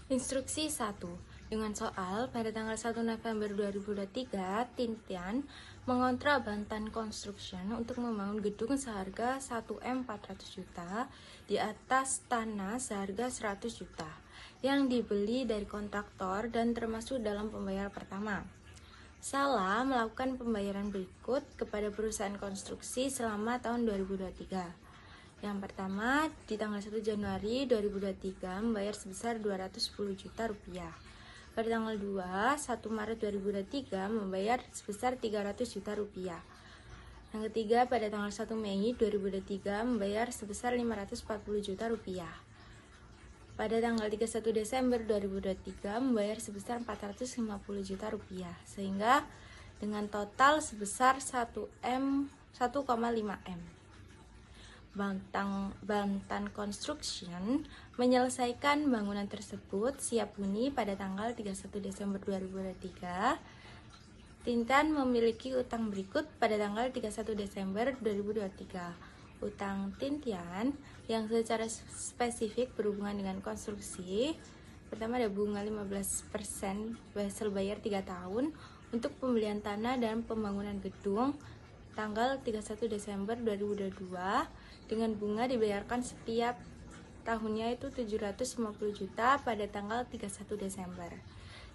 Instruksi 1. Dengan soal pada tanggal 1 November 2023, Tintian mengontrak Bantan Construction untuk membangun gedung seharga 1M400 juta di atas tanah seharga 100 juta yang dibeli dari kontraktor dan termasuk dalam pembayaran pertama. Salah melakukan pembayaran berikut kepada perusahaan konstruksi selama tahun 2023. Yang pertama, di tanggal 1 Januari 2023 membayar sebesar 210 juta rupiah. Pada tanggal 2, 1 Maret 2023 membayar sebesar 300 juta rupiah. Yang ketiga, pada tanggal 1 Mei 2023 membayar sebesar 540 juta rupiah. Pada tanggal 31 Desember 2023 membayar sebesar 450 juta rupiah, sehingga dengan total sebesar 1,5 M. Bantan Construction menyelesaikan bangunan tersebut siap huni pada tanggal 31 Desember 2023. Tintian memiliki utang berikut pada tanggal 31 Desember 2023. Utang Tintian yang secara spesifik berhubungan dengan konstruksi. Pertama ada bunga 15% hasil bayar 3 tahun untuk pembelian tanah dan pembangunan gedung tanggal 31 Desember 2022 dengan bunga dibayarkan setiap tahunnya itu 750 juta pada tanggal 31 Desember.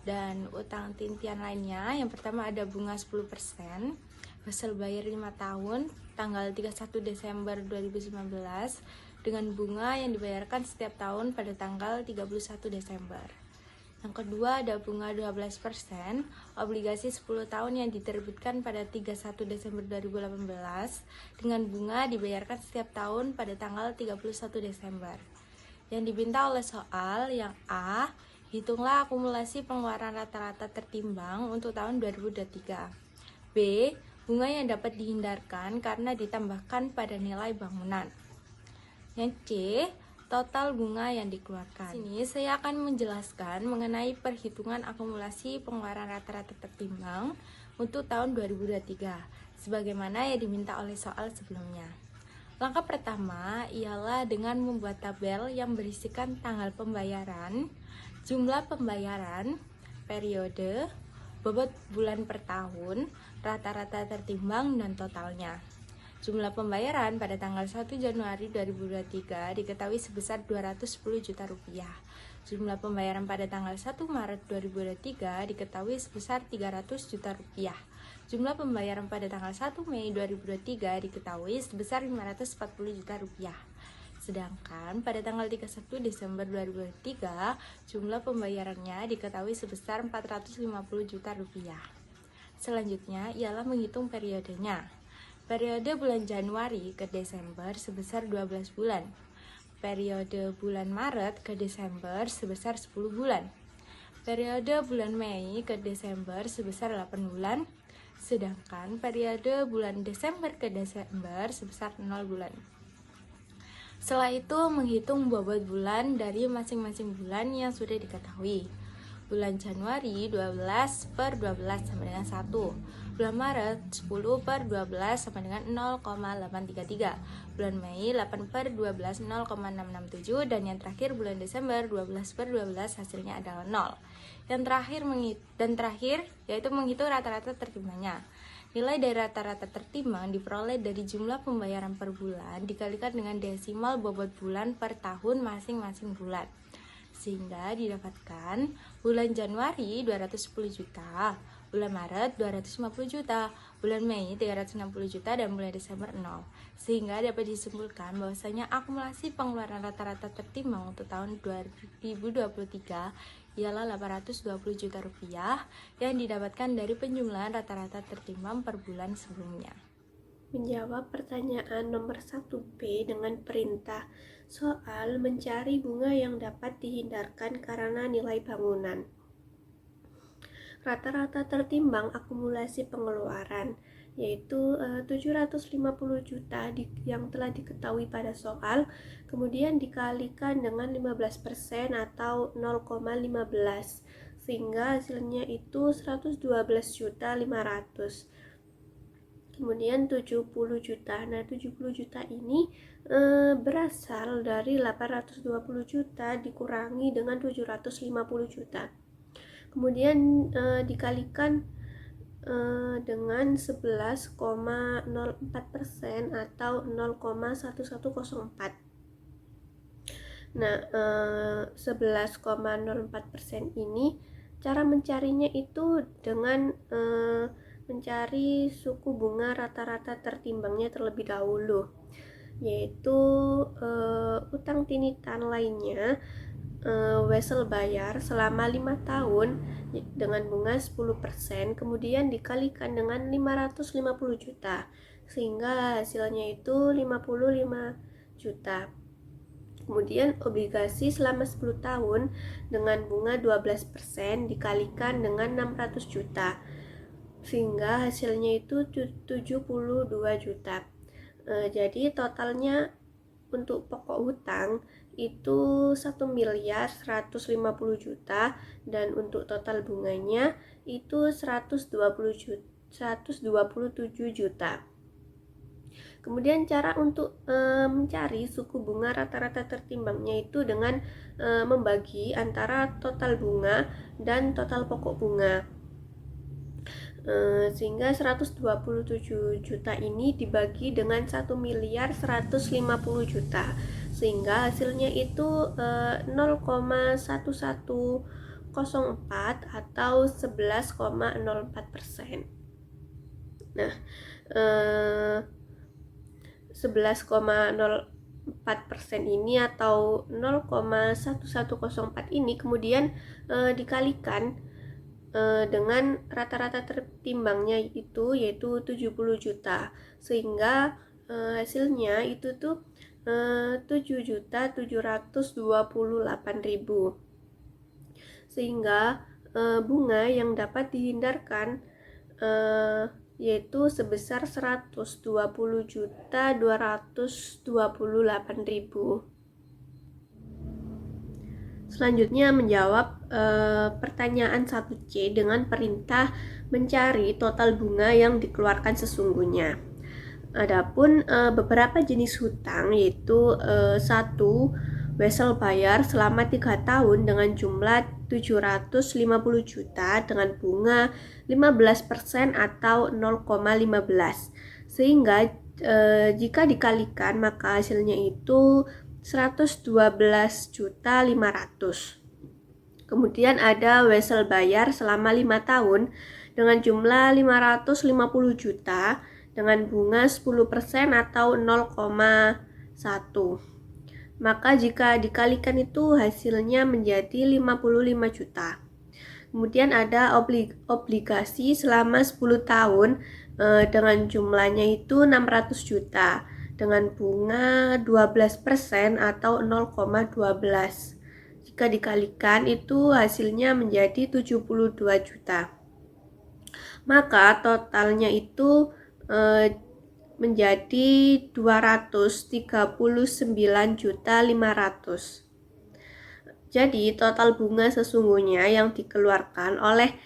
Dan utang Tintian lainnya, yang pertama ada bunga 10%, hasil bayar 5 tahun tanggal 31 Desember 2019 dengan bunga yang dibayarkan setiap tahun pada tanggal 31 Desember. Yang kedua ada bunga 12%, obligasi 10 tahun yang diterbitkan pada 31 Desember 2018 dengan bunga dibayarkan setiap tahun pada tanggal 31 Desember. Yang diminta oleh soal yang A, hitunglah akumulasi pengeluaran rata-rata tertimbang untuk tahun 2023. B, bunga yang dapat dihindarkan karena ditambahkan pada nilai bangunan. Yang C, total bunga yang dikeluarkan. Sini saya akan menjelaskan mengenai perhitungan akumulasi pengeluaran rata-rata tertimbang untuk tahun 2023 sebagaimana yang diminta oleh soal sebelumnya. Langkah pertama ialah dengan membuat tabel yang berisikan tanggal pembayaran, jumlah pembayaran, periode, bobot bulan per tahun, rata-rata tertimbang dan totalnya. Jumlah pembayaran pada tanggal 1 Januari 2023 diketahui sebesar 210 juta rupiah. Jumlah pembayaran pada tanggal 1 Maret 2023 diketahui sebesar 300 juta rupiah. Jumlah pembayaran pada tanggal 1 Mei 2023 diketahui sebesar 540 juta rupiah. Sedangkan pada tanggal 31 Desember 2023 jumlah pembayarannya diketahui sebesar 450 juta rupiah. Selanjutnya ialah menghitung periodenya. Periode bulan Januari ke Desember sebesar 12 bulan. Periode bulan Maret ke Desember sebesar 10 bulan. Periode bulan Mei ke Desember sebesar 8 bulan. Sedangkan periode bulan Desember ke Desember sebesar 0 bulan. Setelah itu menghitung bobot bulan dari masing-masing bulan yang sudah diketahui. Bulan Januari 12 per 12 sama dengan 1. Bulan Maret 10 per 12 sama dengan 0,833. Bulan Mei 8 per 12 0,667. Dan yang terakhir bulan Desember 12 per 12 hasilnya adalah 0. Yang terakhir yaitu menghitung rata-rata tertimbangnya. Nilai dari rata-rata tertimbang diperoleh dari jumlah pembayaran per bulan dikalikan dengan desimal bobot bulan per tahun masing-masing bulan. Sehingga didapatkan bulan Januari 210 juta, bulan Maret 250 juta, bulan Mei 360 juta, dan bulan Desember 0. Sehingga dapat disimpulkan bahwasanya akumulasi pengeluaran rata-rata tertimbang untuk tahun 2023 ialah 820 juta rupiah yang didapatkan dari penjumlahan rata-rata tertimbang per bulan sebelumnya. Menjawab pertanyaan nomor 1B dengan perintah soal mencari bunga yang dapat dihindarkan karena nilai bangunan. Rata-rata tertimbang akumulasi pengeluaran yaitu 750 juta yang telah diketahui pada soal, kemudian dikalikan dengan 15% atau 0,15 sehingga hasilnya itu 112 juta 500. kemudian 70 juta. Nah, 70 juta ini berasal dari 820 juta dikurangi dengan 750 juta. Kemudian dikalikan dengan 11,04% atau 0,1104. Nah, 11,04% ini cara mencarinya itu dengan mencari suku bunga rata-rata tertimbangnya terlebih dahulu, yaitu utang tinitan lainnya Wesel bayar selama 5 tahun dengan bunga 10%, kemudian dikalikan dengan 550 juta, sehingga hasilnya itu 55 juta. Kemudian obligasi selama 10 tahun dengan bunga 12% dikalikan dengan 600 juta, sehingga hasilnya itu 72 juta. Jadi totalnya untuk pokok hutang itu 1.150 juta dan untuk total bunganya itu 127 juta. Kemudian cara untuk mencari suku bunga rata-rata tertimbangnya itu dengan membagi antara total bunga dan total pokok bunga. Sehingga 127 juta ini dibagi dengan 1.150 juta, sehingga hasilnya itu 0,1104 atau 11,04%. Nah, 11,04% ini atau 0,1104 ini kemudian dikalikan dengan rata-rata tertimbangnya itu yaitu 70 juta, sehingga hasilnya itu tuh 7.728.000, sehingga bunga yang dapat dihindarkan yaitu sebesar 120.228.000. Selanjutnya menjawab pertanyaan 1C dengan perintah mencari total bunga yang dikeluarkan sesungguhnya. Adapun beberapa jenis hutang yaitu 1. Wesel bayar selama 3 tahun dengan jumlah 750 juta dengan bunga 15% atau 0,15, sehingga jika dikalikan maka hasilnya itu 112.500. Kemudian ada Wesel bayar selama 5 tahun dengan jumlah 550 juta dengan bunga 10% atau 0,1. Maka jika dikalikan itu hasilnya menjadi 55 juta. Kemudian ada obligasi selama 10 tahun dengan jumlahnya itu 600 juta dengan bunga 12% atau 0,12. Jika dikalikan itu hasilnya menjadi 72 juta. Maka totalnya itu menjadi 239.500. Jadi total bunga sesungguhnya yang dikeluarkan oleh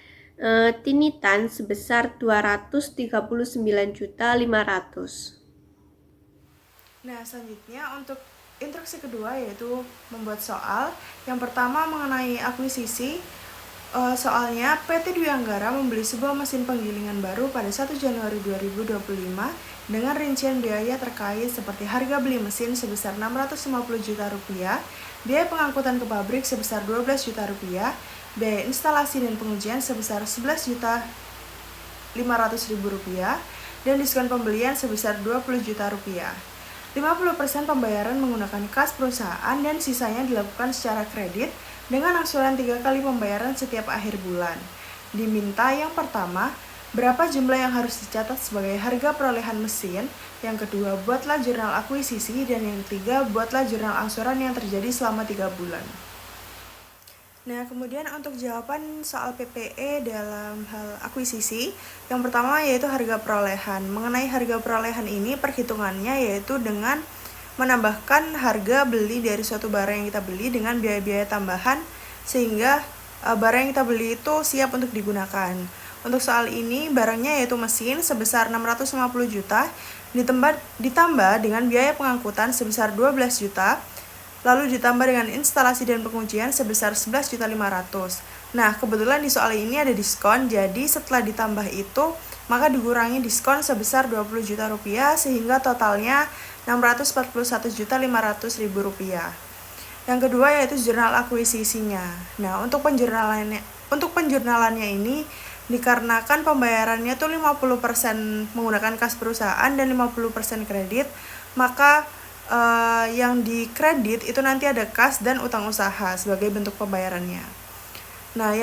tinitan sebesar 239.500. Nah, selanjutnya untuk instruksi kedua yaitu membuat soal. Yang pertama mengenai akuisisi. Soalnya PT Dwi Anggara membeli sebuah mesin penggilingan baru pada 1 Januari 2025 dengan rincian biaya terkait seperti harga beli mesin sebesar 650 juta rupiah, biaya pengangkutan ke pabrik sebesar 12 juta rupiah, biaya instalasi dan pengujian sebesar 11 juta 500 ribu rupiah, dan diskon pembelian sebesar 20 juta rupiah. 50% pembayaran menggunakan kas perusahaan dan sisanya dilakukan secara kredit dengan angsuran 3 kali pembayaran setiap akhir bulan. Diminta yang pertama, berapa jumlah yang harus dicatat sebagai harga perolehan mesin. Yang kedua, buatlah jurnal akuisisi. Dan yang ketiga, buatlah jurnal angsuran yang terjadi selama 3 bulan. Nah, kemudian untuk jawaban soal PPE dalam hal akuisisi, yang pertama yaitu harga perolehan. Mengenai harga perolehan ini, perhitungannya yaitu dengan menambahkan harga beli dari suatu barang yang kita beli dengan biaya-biaya tambahan sehingga barang yang kita beli itu siap untuk digunakan. Untuk soal ini, barangnya yaitu mesin sebesar 650 juta, ditambah dengan biaya pengangkutan sebesar 12 juta, lalu ditambah dengan instalasi dan pengujian sebesar 11.500.000. Nah, kebetulan di soal ini ada diskon, jadi setelah ditambah itu, maka dikurangi diskon sebesar 20 juta rupiah, sehingga totalnya 641.500.000 rupiah. Yang kedua yaitu jurnal akuisisinya. Nah, untuk penjurnalannya ini dikarenakan pembayarannya tuh 50% menggunakan kas perusahaan dan 50% kredit, maka yang di kredit itu nanti ada kas dan utang usaha sebagai bentuk pembayarannya. Nah,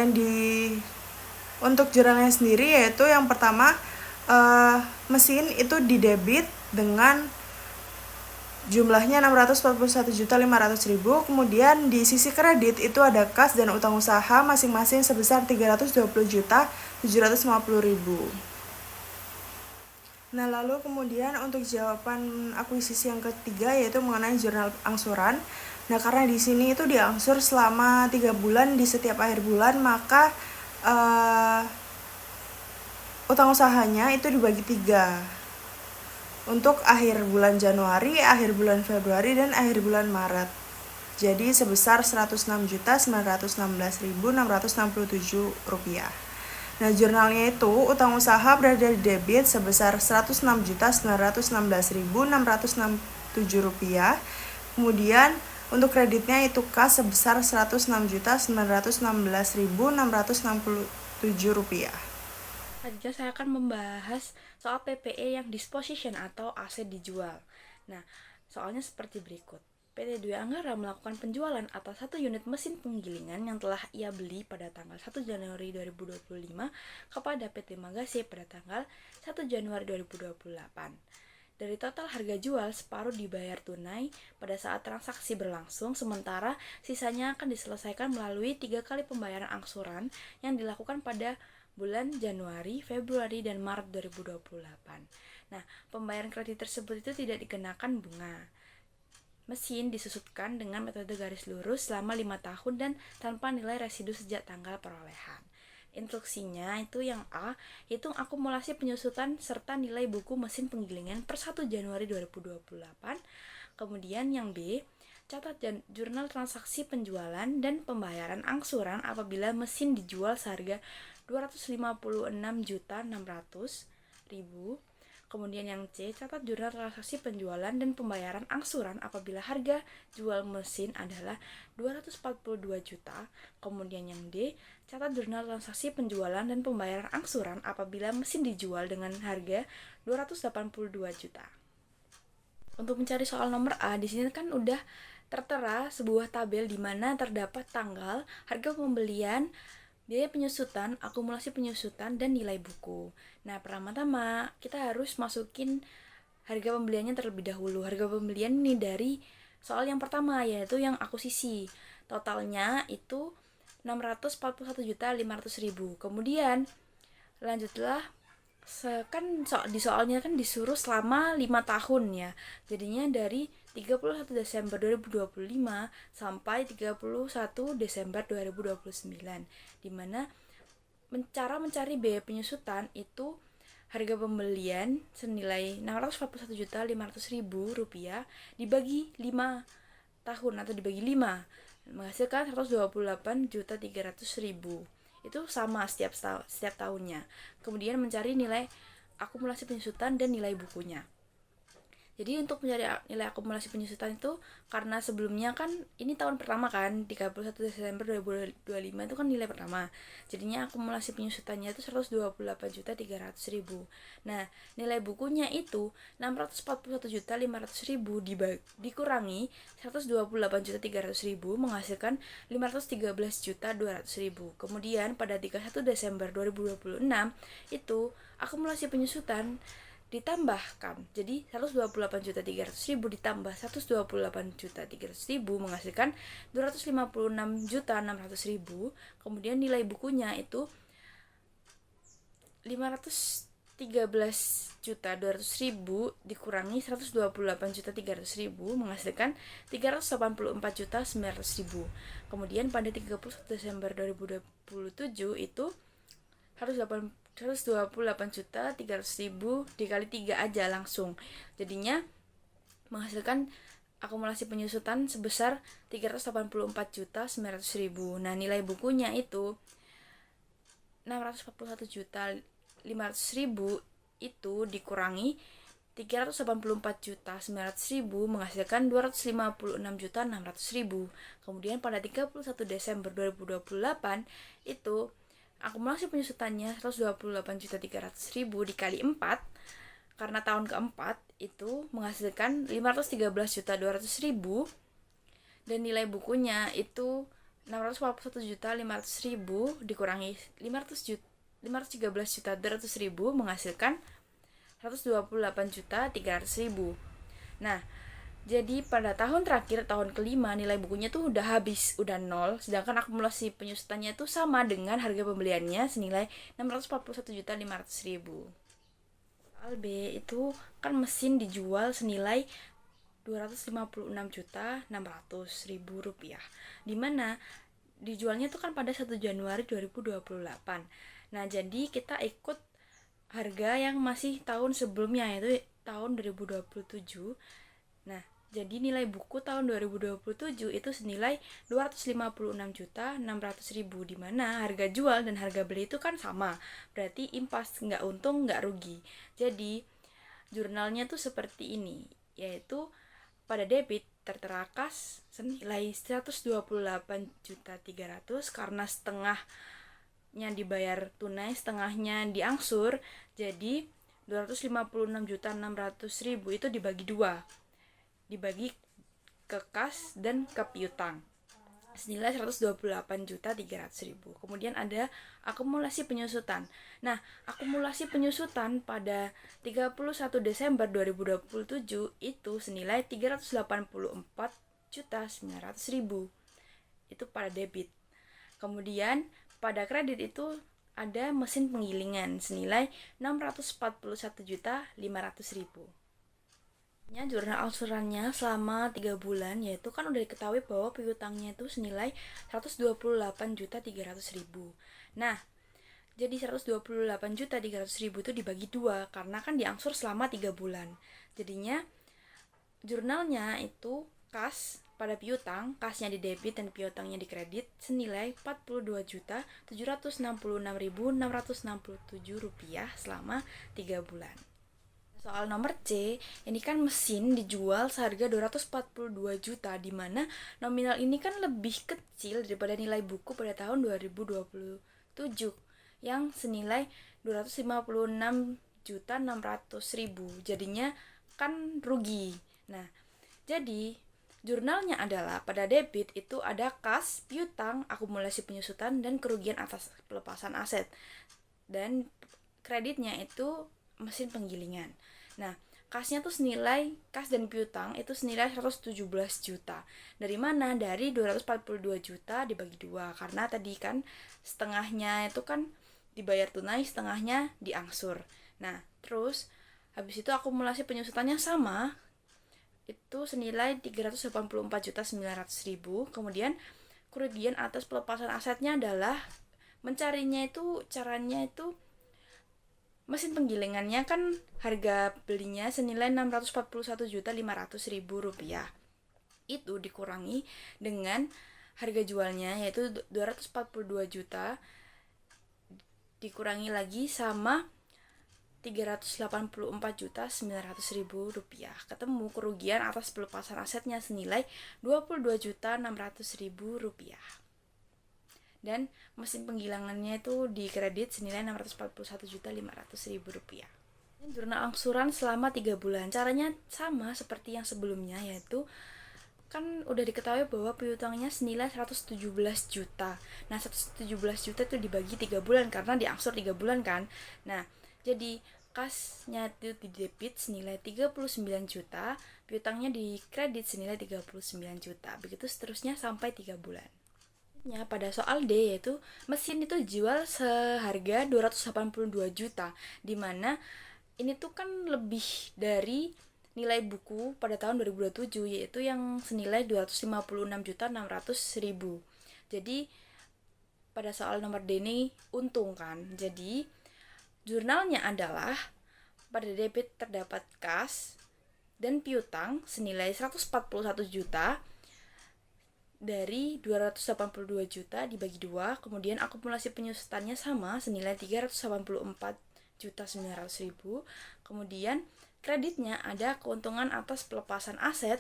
untuk jurnalnya sendiri yaitu yang pertama, mesin itu didebit dengan jumlahnya 641.500.000, kemudian di sisi kredit itu ada kas dan utang usaha masing-masing sebesar 320.750.000. Nah, lalu kemudian untuk jawaban akuisisi yang ketiga yaitu mengenai jurnal angsuran. Nah, karena di sini itu diangsur selama 3 bulan di setiap akhir bulan, maka utang usahanya itu dibagi 3. Untuk akhir bulan Januari, akhir bulan Februari, dan akhir bulan Maret. Jadi sebesar Rp106.916.667. Nah, jurnalnya itu utang usaha berada di debit sebesar Rp106.916.667. Kemudian untuk kreditnya itu kas sebesar Rp106.916.667. Selanjutnya saya akan membahas soal PPE yang disposition atau aset dijual. Nah, soalnya seperti berikut. PT Dwi Anggara melakukan penjualan atas 1 unit mesin penggilingan yang telah ia beli pada tanggal 1 Januari 2025 kepada PT Magase pada tanggal 1 Januari 2028. Dari total harga jual, separuh dibayar tunai pada saat transaksi berlangsung, sementara sisanya akan diselesaikan melalui 3 kali pembayaran angsuran yang dilakukan pada bulan Januari, Februari, dan Maret 2028. Nah, pembayaran kredit tersebut itu tidak dikenakan bunga. Mesin disusutkan dengan metode garis lurus selama 5 tahun dan tanpa nilai residu sejak tanggal perolehan. Instruksinya itu yang A, hitung akumulasi penyusutan serta nilai buku mesin penggilingan per 1 Januari 2028. Kemudian yang B, catat jurnal transaksi penjualan dan pembayaran angsuran apabila mesin dijual seharga Rp256.600.000. Kemudian yang C, catat jurnal transaksi penjualan dan pembayaran angsuran apabila harga jual mesin adalah 242 juta. Kemudian yang D, catat jurnal transaksi penjualan dan pembayaran angsuran apabila mesin dijual dengan harga 282 juta. Untuk mencari soal nomor A, di sini kan udah tertera sebuah tabel di mana terdapat tanggal, harga pembelian, biaya penyusutan, akumulasi penyusutan, dan nilai buku. Nah, pertama-tama kita harus masukin harga pembeliannya terlebih dahulu. Harga pembelian ini dari soal yang pertama, yaitu yang akuisisi. Totalnya itu 641.500.000. Kemudian lanjutlah, di soalnya kan disuruh selama 5 tahun ya. Jadinya dari 31 Desember 2025 sampai 31 Desember 2029, di mana cara mencari biaya penyusutan itu harga pembelian senilai Rp641.500.000 dibagi 5 tahun atau dibagi 5 menghasilkan Rp128.300.000. Itu sama setiap tahunnya. Kemudian mencari nilai akumulasi penyusutan dan nilai bukunya. Jadi untuk mencari nilai akumulasi penyusutan itu, karena sebelumnya kan ini tahun pertama kan, 31 Desember 2025 itu kan nilai pertama. Jadinya akumulasi penyusutannya itu 128.300.000. Nah, nilai bukunya itu 641.500.000 dikurangi 128.300.000 menghasilkan 513.200.000. Kemudian pada 31 Desember 2026 itu akumulasi penyusutan ditambahkan, jadi 128.300.000 ditambah 128.300.000 menghasilkan 256.600.000. Kemudian nilai bukunya itu 513.200.000 dikurangi 128.300.000 menghasilkan 384.900.000. Kemudian pada 31 Desember 2027 itu 128.300.000 dikali 3 aja langsung. Jadinya menghasilkan akumulasi penyusutan sebesar 384.900.000. Nah, nilai bukunya itu 641.500.000 itu dikurangi 384.900.000 menghasilkan 256.600.000. Kemudian pada 31 Desember 2028 itu akumulasi penyusutannya 128.300.000 dikali 4 karena tahun keempat itu menghasilkan 513.200.000 dan nilai bukunya itu 641.500.000 dikurangi 513.200.000 menghasilkan 128.300.000. Nah, jadi pada tahun terakhir, tahun kelima, nilai bukunya tuh udah habis, udah nol, sedangkan akumulasi penyusutannya itu sama dengan harga pembeliannya senilai 641.500.000. Soal B itu kan mesin dijual senilai 256.600.000 rupiah, dimana dijualnya tuh kan pada 1 Januari 2028. Nah, jadi kita ikut harga yang masih tahun sebelumnya, yaitu tahun 2027. Nah, jadi nilai buku tahun 2027 itu senilai 256.600.000, di mana harga jual dan harga beli itu kan sama, berarti impas, nggak untung nggak rugi. Jadi jurnalnya tuh seperti ini, yaitu pada debit tertera kas senilai 128.300.000 karena setengahnya dibayar tunai, setengahnya diangsur, jadi 256.600.000 itu dibagi dua, dibagi ke kas dan ke piutang senilai 128.300.000. Kemudian ada akumulasi penyusutan. Nah, akumulasi penyusutan pada 31 Desember 2027 itu senilai 384.900.000. Itu pada debit. Kemudian pada kredit itu ada mesin penggilingan senilai 641.500.000. Jurnal angsurannya selama 3 bulan, yaitu kan udah diketahui bahwa piutangnya itu senilai 128.300.000. Nah, jadi 128.300.000 itu dibagi dua karena kan diangsur selama 3 bulan. Jadinya jurnalnya itu kas pada piutang, kasnya di debit dan piutangnya di kredit senilai 42.766.667 rupiah selama 3 bulan. Soal nomor C, ini kan mesin dijual seharga 242 juta, di mana nominal ini kan lebih kecil daripada nilai buku pada tahun 2027 yang senilai 256.600.000. Jadinya kan rugi. Nah, jadi jurnalnya adalah pada debit itu ada kas, piutang, akumulasi penyusutan, dan kerugian atas pelepasan aset. Dan kreditnya itu mesin penggilingan. Nah, kasnya tuh senilai, kas dan piutang itu senilai 117 juta. Dari mana? Dari 242 juta dibagi dua, karena tadi kan setengahnya itu kan dibayar tunai, setengahnya diangsur. Nah, terus habis itu akumulasi penyusutannya sama, itu senilai 384.900.000. Kemudian kerugian atas pelepasan asetnya adalah mencarinya itu, caranya itu mesin penggilingannya kan harga belinya senilai 641.500.000 rupiah. Itu dikurangi dengan harga jualnya yaitu 242 juta dikurangi lagi sama 384.900.000 rupiah. Ketemu kerugian atas pelepasan asetnya senilai 22.600.000 rupiah. Dan mesin penggilingannya itu di kredit senilai 641.500.000 rupiah. Jurnal angsuran selama 3 bulan. Caranya sama seperti yang sebelumnya, yaitu kan udah diketahui bahwa piutangnya senilai 117 juta. Nah, 117 juta itu dibagi 3 bulan karena diangsur 3 bulan kan. Nah, jadi kasnya itu di debit senilai 39 juta, piutangnya di kredit senilai 39 juta. Begitu seterusnya sampai 3 bulan. Pada soal D, yaitu mesin itu dijual seharga 282 juta, dimana ini tuh kan lebih dari nilai buku pada tahun 2027, yaitu yang senilai 256.600.000. Jadi pada soal nomor D ini untung kan. Jadi Jurnalnya adalah pada debit terdapat kas dan piutang senilai 141 juta dari 282 juta dibagi 2, kemudian akumulasi penyusutannya sama senilai 384.900.000. Kemudian kreditnya ada keuntungan atas pelepasan aset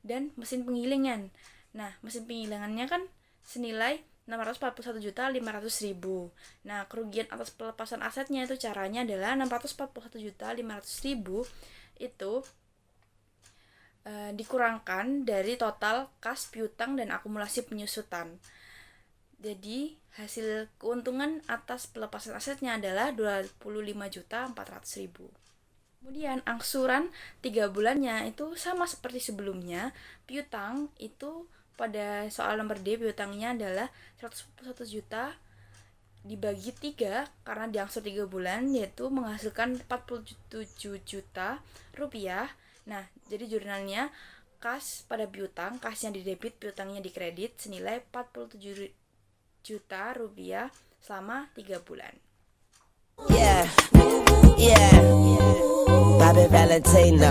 dan mesin penggilingan. Nah, mesin penggilingannya kan senilai 641.500.000. Nah, kerugian atas pelepasan asetnya itu caranya adalah 641.500.000 itu dikurangkan dari total kas, piutang, dan akumulasi penyusutan. Jadi hasil keuntungan atas pelepasan asetnya adalah 25.400.000. Kemudian angsuran 3 bulannya itu sama seperti sebelumnya. Piutang itu pada soal nomor D, piutangnya adalah 141 juta dibagi 3 karena diangsur 3 bulan, yaitu menghasilkan 47 juta rupiah. Nah, jadi jurnalnya kas pada piutang, kasnya di debit, piutangnya di kredit senilai 47 juta rupiah selama 3 bulan. Yeah, Bobby Valentino.